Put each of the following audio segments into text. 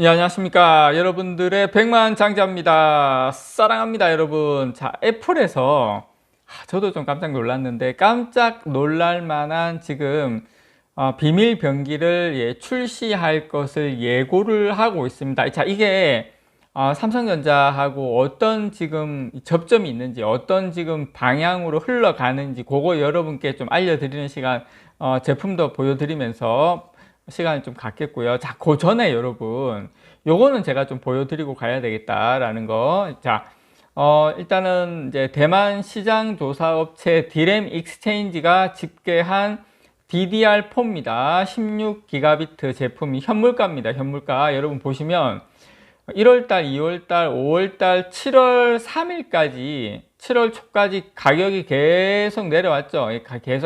네, 안녕하십니까. 여러분들의 백만 장자입니다. 사랑합니다, 여러분. 자, 애플에서 저도 좀 깜짝 놀랐는데 깜짝 놀랄 만한 지금 비밀 병기를 출시할 것을 예고를 하고 있습니다. 자, 이게 삼성전자하고 어떤 지금 접점이 있는지, 어떤 지금 방향으로 흘러가는지 그거 여러분께 좀 알려드리는 시간, 제품도 보여드리면서 시간을 좀 갖겠고요. 자, 그 전에 여러분, 요거는 제가 좀 보여드리고 가야 되겠다라는 거. 자, 일단은 이제 대만 시장조사업체 디램 익스체인지가 집계한 DDR4입니다. 16기가비트 제품이 현물가입니다. 현물가. 여러분 보시면 1월달, 2월달, 5월달, 7월 3일까지, 7월 초까지 가격이 계속 내려왔죠.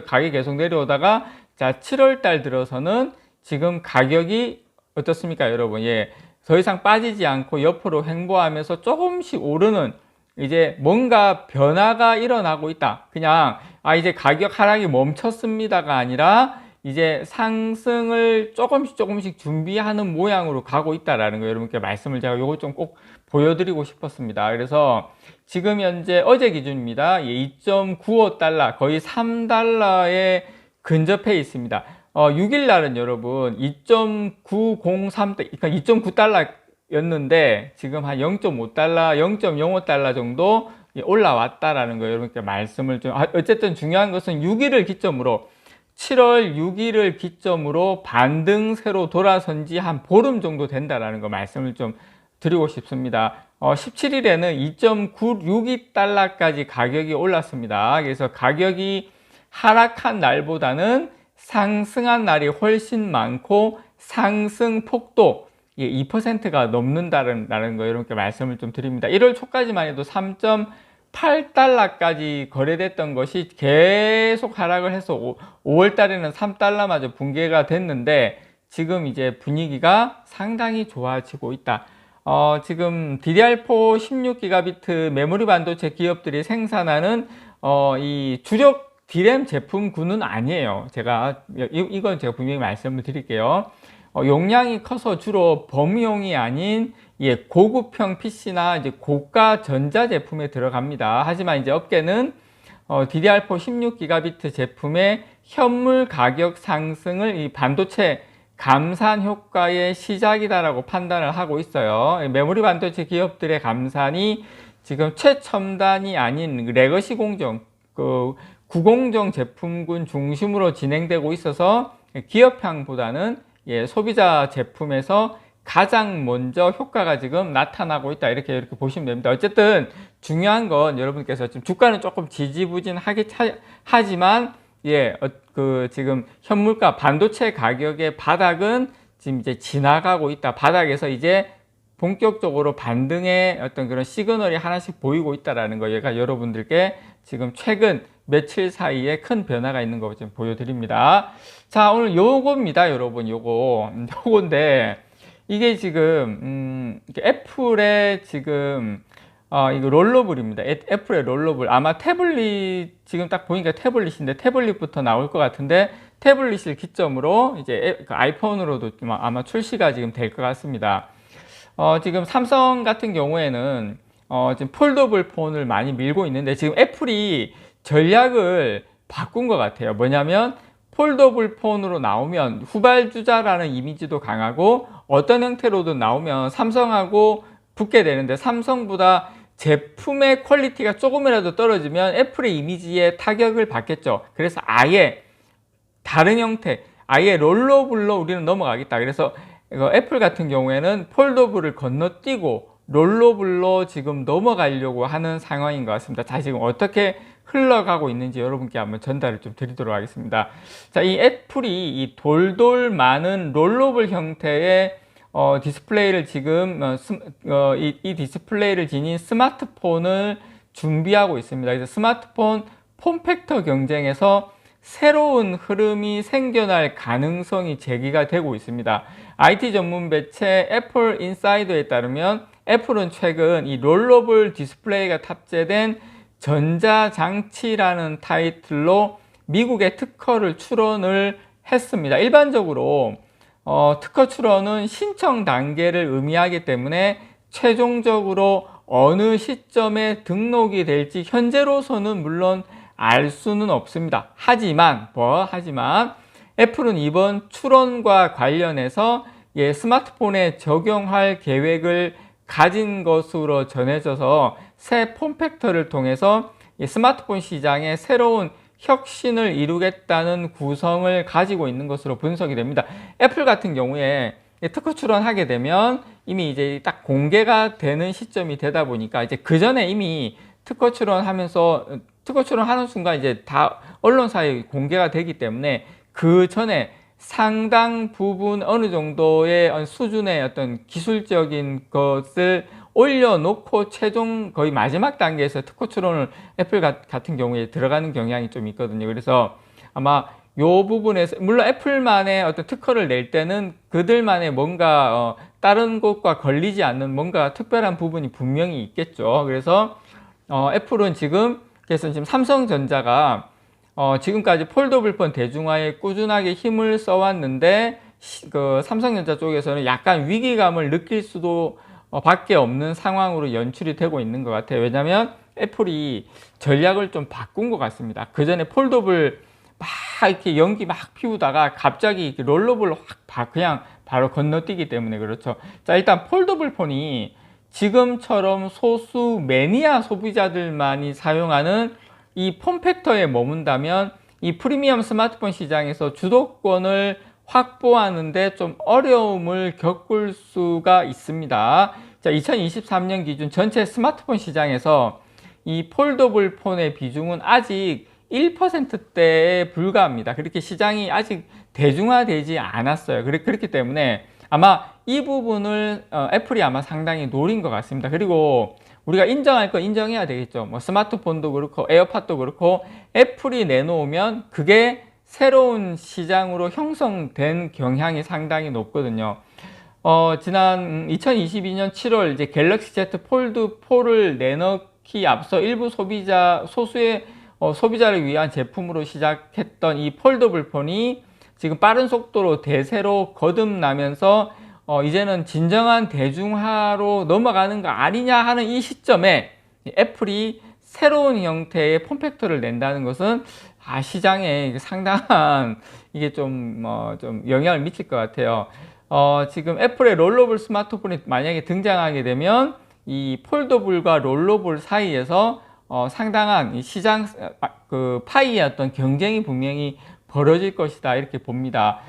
가격이 계속 내려오다가, 자, 7월달 들어서는 지금 가격이 어떻습니까, 여러분? 예. 더 이상 빠지지 않고 옆으로 횡보하면서 조금씩 오르는 이제 뭔가 변화가 일어나고 있다. 그냥, 이제 가격 하락이 멈췄습니다가 아니라 이제 상승을 조금씩 준비하는 모양으로 가고 있다라는 거 여러분께 말씀을 제가 요거 좀 꼭 보여드리고 싶었습니다. 그래서 지금 현재 어제 기준입니다. 2.95달러, 거의 3달러에 근접해 있습니다. 6일 날은 여러분 2.903, 그러니까 2.9달러였는데 지금 한 0.5달러, 0.05달러 정도 올라왔다라는 거 여러분께 말씀을 좀, 어쨌든 중요한 것은 6일을 기점으로 7월 6일을 기점으로 반등세로 돌아선 지 한 보름 정도 된다라는 거 말씀을 좀 드리고 싶습니다. 17일에는 2.962달러까지 가격이 올랐습니다. 그래서 가격이 하락한 날보다는 상승한 날이 훨씬 많고 상승 폭도 2%가 넘는다는 거 이렇게 말씀을 좀 드립니다. 1월 초까지만 해도 3.8달러까지 거래됐던 것이 계속 하락을 해서 5월 달에는 3달러마저 붕괴가 됐는데 지금 이제 분위기가 상당히 좋아지고 있다. 지금 DDR4 16기가비트 메모리 반도체 기업들이 생산하는 이 주력 D램 제품군은 아니에요. 이건 제가 분명히 말씀을 드릴게요. 용량이 커서 주로 범용이 아닌 고급형 PC나 이제 고가 전자 제품에 들어갑니다. 하지만 이제 업계는 DDR4 16기가비트 제품의 현물 가격 상승을 이 반도체 감산 효과의 시작이다라고 판단을 하고 있어요. 메모리 반도체 기업들의 감산이 지금 최첨단이 아닌 레거시 공정, 구공정 제품군 중심으로 진행되고 있어서 기업향보다는 소비자 제품에서 가장 먼저 효과가 지금 나타나고 있다. 이렇게 보시면 됩니다. 어쨌든 중요한 건 여러분께서 지금 주가는 조금 하지만 지금 현물가 반도체 가격의 바닥은 지금 이제 지나가고 있다. 바닥에서 이제 본격적으로 반등의 어떤 그런 시그널이 하나씩 보이고 있다라는 거 얘가 여러분들께 지금 최근 며칠 사이에 큰 변화가 있는 거 좀 보여드립니다. 자, 오늘 요겁니다, 여러분. 요건데 이게 지금 애플의 지금 이거 롤러블입니다. 애플의 롤러블. 아마 태블릿 지금 딱 보니까 태블릿인데 태블릿부터 나올 것 같은데 태블릿을 기점으로 이제 아이폰으로도 아마 출시가 지금 될 것 같습니다. 지금 삼성 같은 경우에는 지금 폴더블 폰을 많이 밀고 있는데 지금 애플이 전략을 바꾼 것 같아요. 뭐냐면 폴더블 폰으로 나오면 후발주자라는 이미지도 강하고 어떤 형태로든 나오면 삼성하고 붙게 되는데 삼성보다 제품의 퀄리티가 조금이라도 떨어지면 애플의 이미지에 타격을 받겠죠. 그래서 아예 다른 형태, 아예 롤러블로 우리는 넘어가겠다. 그래서 애플 같은 경우에는 폴더블을 건너뛰고 롤러블로 지금 넘어가려고 하는 상황인 것 같습니다. 자, 지금 어떻게 흘러가고 있는지 여러분께 한번 전달을 좀 드리도록 하겠습니다. 자, 이 애플이 이 돌돌 많은 롤러블 형태의 디스플레이를 지금 이 디스플레이를 지닌 스마트폰을 준비하고 있습니다. 그래서 스마트폰 폼팩터 경쟁에서 새로운 흐름이 생겨날 가능성이 제기가 되고 있습니다. IT 전문 매체 애플 인사이더에 따르면 애플은 최근 이 롤러블 디스플레이가 탑재된 전자장치라는 타이틀로 미국의 특허를 출원을 했습니다. 일반적으로 특허 출원은 신청 단계를 의미하기 때문에 최종적으로 어느 시점에 등록이 될지 현재로서는 물론 알 수는 없습니다. 하지만 애플은 이번 출원과 관련해서 스마트폰에 적용할 계획을 가진 것으로 전해져서 새 폼팩터를 통해서 스마트폰 시장에 새로운 혁신을 이루겠다는 구성을 가지고 있는 것으로 분석이 됩니다. 애플 같은 경우에 특허 출원하게 되면 이미 이제 딱 공개가 되는 시점이 되다 보니까 이제 그 전에 이미 특허 출원하는 순간 이제 다 언론사에 공개가 되기 때문에 그 전에 상당 부분 어느 정도의 수준의 어떤 기술적인 것을 올려놓고 최종 거의 마지막 단계에서 특허 출원을 애플 같은 경우에 들어가는 경향이 좀 있거든요. 그래서 아마 요 부분에서 물론 애플만의 어떤 특허를 낼 때는 그들만의 뭔가 다른 곳과 걸리지 않는 뭔가 특별한 부분이 분명히 있겠죠. 그래서 애플은 그래서 지금 삼성전자가 지금까지 폴더블폰 대중화에 꾸준하게 힘을 써왔는데 그 삼성전자 쪽에서는 약간 위기감을 느낄 수도 밖에 없는 상황으로 연출이 되고 있는 것 같아요. 왜냐하면 애플이 전략을 좀 바꾼 것 같습니다. 그 전에 폴더블 막 이렇게 연기 막 피우다가 갑자기 롤러블로 그냥 바로 건너뛰기 때문에 그렇죠. 자, 일단 폴더블 폰이 지금처럼 소수 매니아 소비자들만이 사용하는 이 폼팩터에 머문다면 이 프리미엄 스마트폰 시장에서 주도권을 확보하는데 좀 어려움을 겪을 수가 있습니다. 자, 2023년 기준 전체 스마트폰 시장에서 이 폴더블 폰의 비중은 아직 1%대에 불과합니다. 그렇게 시장이 아직 대중화되지 않았어요. 그렇기 때문에 아마 이 부분을 애플이 아마 상당히 노린 것 같습니다. 그리고 우리가 인정할 건 인정해야 되겠죠. 뭐 스마트폰도 그렇고 에어팟도 그렇고 애플이 내놓으면 그게 새로운 시장으로 형성된 경향이 상당히 높거든요. 지난 2022년 7월 이제 갤럭시 Z 폴드 4를 내놓기 앞서 일부 소수의 소비자를 위한 제품으로 시작했던 이 폴더블 폰이 지금 빠른 속도로 대세로 거듭나면서 이제는 진정한 대중화로 넘어가는 거 아니냐 하는 이 시점에 애플이 새로운 형태의 폼팩터를 낸다는 것은 시장에 상당한 이게 좀 영향을 미칠 것 같아요. 지금 애플의 롤러블 스마트폰이 만약에 등장하게 되면 이 폴더블과 롤러블 사이에서 상당한 이 시장 그 파이의 어떤 경쟁이 분명히 벌어질 것이다 이렇게 봅니다.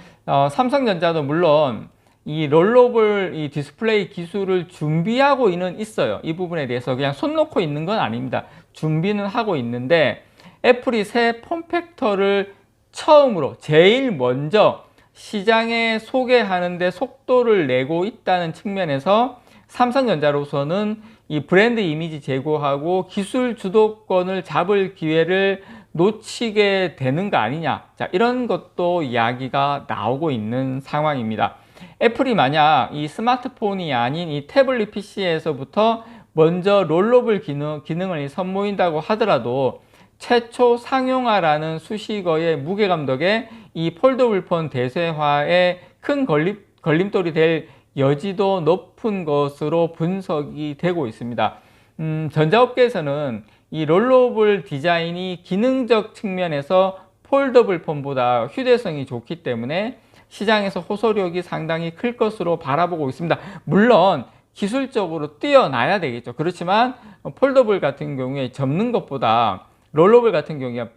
삼성전자도 물론 이 롤러블 이 디스플레이 기술을 준비하고 있어요. 이 부분에 대해서 그냥 손 놓고 있는 건 아닙니다. 준비는 하고 있는데 애플이 새 폼팩터를 처음으로 제일 먼저 시장에 소개하는데 속도를 내고 있다는 측면에서 삼성전자로서는 이 브랜드 이미지 제고하고 기술 주도권을 잡을 기회를 놓치게 되는 거 아니냐. 자, 이런 것도 이야기가 나오고 있는 상황입니다. 애플이 만약 이 스마트폰이 아닌 이 태블릿 PC에서부터 먼저 롤러블 기능을 선보인다고 하더라도 최초 상용화라는 수식어의 무게감 덕에 이 폴더블 폰 대세화에 큰 걸림돌이 될 여지도 높은 것으로 분석이 되고 있습니다. 전자업계에서는 이 롤러블 디자인이 기능적 측면에서 폴더블 폰보다 휴대성이 좋기 때문에 시장에서 호소력이 상당히 클 것으로 바라보고 있습니다. 물론 기술적으로 뛰어나야 되겠죠. 그렇지만 폴더블 같은 경우에 접는 것보다 롤러블 같은 경우에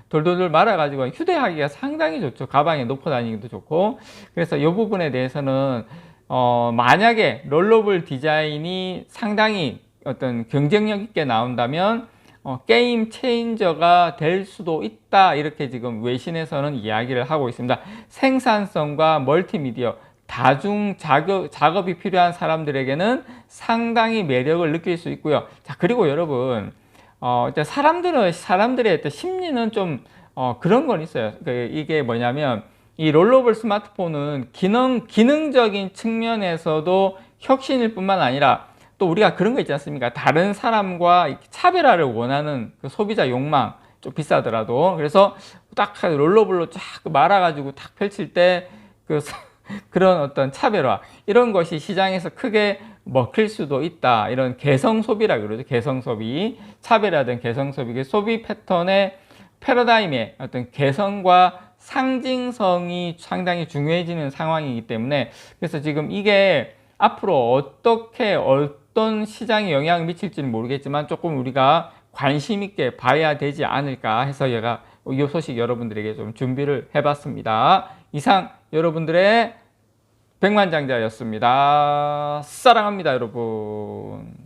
돌돌돌 말아가지고 휴대하기가 상당히 좋죠. 가방에 놓고 다니기도 좋고. 그래서 이 부분에 대해서는 만약에 롤러블 디자인이 상당히 어떤 경쟁력 있게 나온다면 게임 체인저가 될 수도 있다 이렇게 지금 외신에서는 이야기를 하고 있습니다. 생산성과 멀티미디어 다중 작업이 필요한 사람들에게는 상당히 매력을 느낄 수 있고요. 자, 그리고 여러분 사람들의 심리는 좀 그런 건 있어요. 이게 뭐냐면 이 롤러블 스마트폰은 기능적인 측면에서도 혁신일 뿐만 아니라 또 우리가 그런 거 있지 않습니까? 다른 사람과 차별화를 원하는 그 소비자 욕망, 좀 비싸더라도. 그래서 딱 롤러블로 쫙 말아가지고 딱 펼칠 때 그런 어떤 차별화 이런 것이 시장에서 크게 먹힐 수도 있다. 이런 개성 소비라 그러죠. 개성 소비, 차별화된 개성 소비, 소비 패턴의 패러다임의 어떤 개성과 상징성이 상당히 중요해지는 상황이기 때문에 그래서 지금 이게 앞으로 어떻게 어떤 시장에 영향을 미칠지는 모르겠지만 조금 우리가 관심 있게 봐야 되지 않을까 해서 제가 이 소식 여러분들에게 좀 준비를 해봤습니다. 이상 여러분들의 백만장자였습니다. 사랑합니다, 여러분.